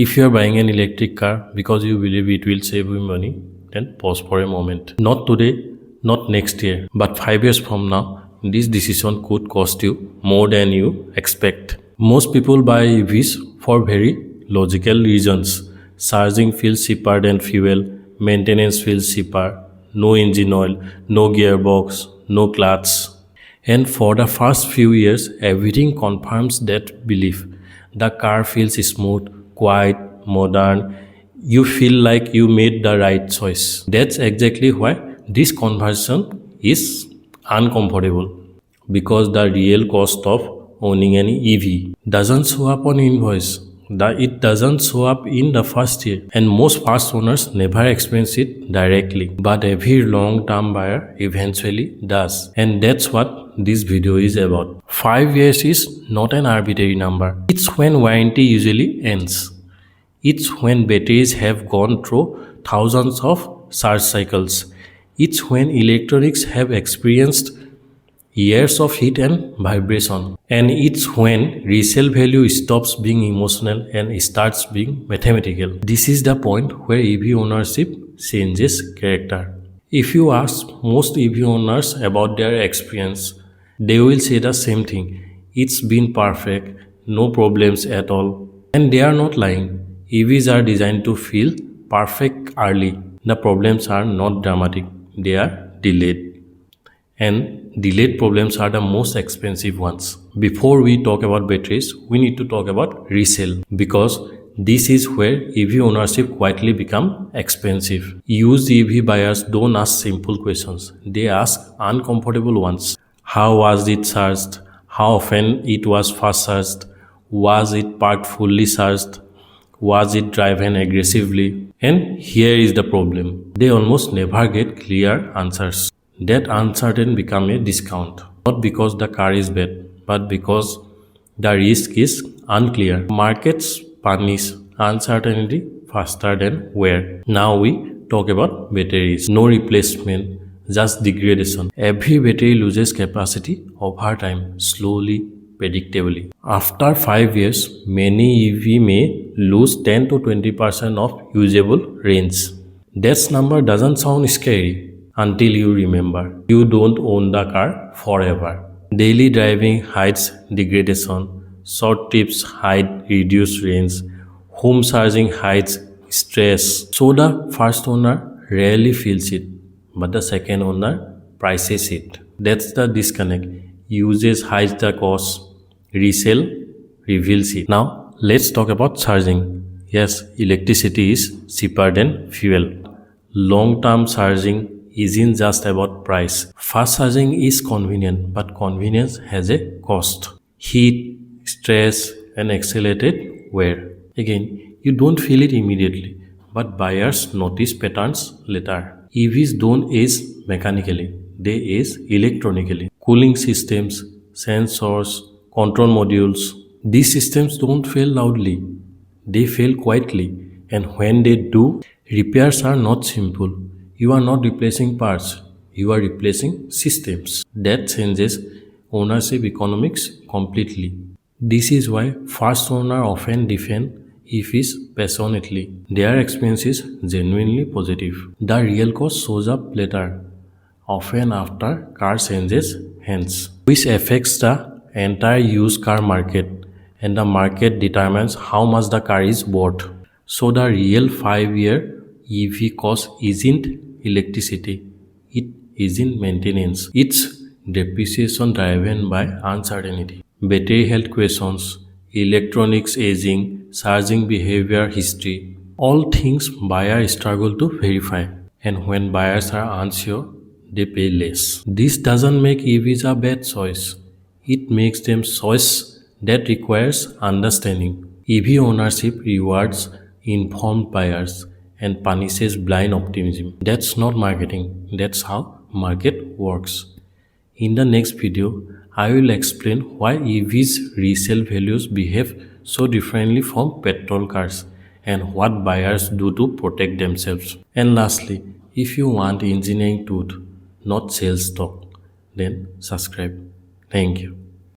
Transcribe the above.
If you are buying an electric car because you believe it will save you money, then pause for a moment. Not today, not next year, but 5 years from now, this decision could cost you more than you expect. Most people buy EVs for very logical reasons. Charging feels cheaper than fuel, maintenance feels cheaper, no engine oil, no gearbox, no clutch. And for the first few years, everything confirms that belief. The car feels smooth, quiet, modern. You feel like you made the right choice. That's exactly why this conversion is uncomfortable. Because the real cost of owning an EV doesn't show up on invoice. It doesn't show up in the first year, and most first owners never experience it directly. But every long-term buyer eventually does, and that's what this video is about. 5 years is not an arbitrary number. It's when warranty usually ends. It's when batteries have gone through thousands of charge cycles. It's when electronics have experienced years of heat and vibration. And it's when resale value stops being emotional and starts being mathematical. This is the point where EV ownership changes character. If you ask most EV owners about their experience, they will say the same thing. It's been perfect, no problems at all. And they are not lying. EVs are designed to feel perfect early. The problems are not dramatic, they are delayed. And delayed problems are the most expensive ones. Before we talk about batteries, we need to talk about resale because this is where EV ownership quietly become expensive. Used EV buyers don't ask simple questions. They ask uncomfortable ones. How was it charged? How often it was fast charged? Was it parked fully charged? Was it driven aggressively? And here is the problem. They almost never get clear answers. That uncertain become a discount. Not because the car is bad, but because the risk is unclear. Markets punish uncertainty faster than wear. Now we talk about batteries. No replacement, just degradation. Every battery loses capacity over time, slowly, predictably. After 5 years, many EV may lose 10 to 20% of usable range. That number doesn't sound scary until you remember you don't own the car forever. Daily driving hides degradation, short trips hide reduced range, home charging hides stress. So the first owner rarely feels it, but the second owner prices it. That's the disconnect. Usage hides the cost, resale reveals it. Now let's talk about charging. Yes, electricity is cheaper than fuel. Long term charging isn't just about price. Fast charging is convenient, but convenience has a cost. Heat, stress, and accelerated wear. Again, you don't feel it immediately, but buyers notice patterns later. EVs don't age mechanically, they age electronically. Cooling systems, sensors, control modules, these systems don't fail loudly, they fail quietly. And when they do, repairs are not simple. You are not replacing parts, you are replacing systems. That changes ownership economics completely. This is why first owner often defend EVs passionately. Their experience is genuinely positive. The real cost shows up later, often after car changes hands, which affects the entire used car market, and the market determines how much the car is worth. So the real 5-year EV cost isn't electricity, it isn't maintenance. It's depreciation driven by uncertainty. Battery health questions, electronics aging, charging behavior history, all things buyers struggle to verify. And when buyers are unsure, they pay less. This doesn't make EVs a bad choice. It makes them choice that requires understanding. EV ownership rewards informed buyers and punishes blind optimism. That's not marketing. That's how market works. In the next video, I will explain why EVs resale values behave so differently from petrol cars and what buyers do to protect themselves. And lastly, if you want engineering truth, not sales talk, then subscribe. Thank you.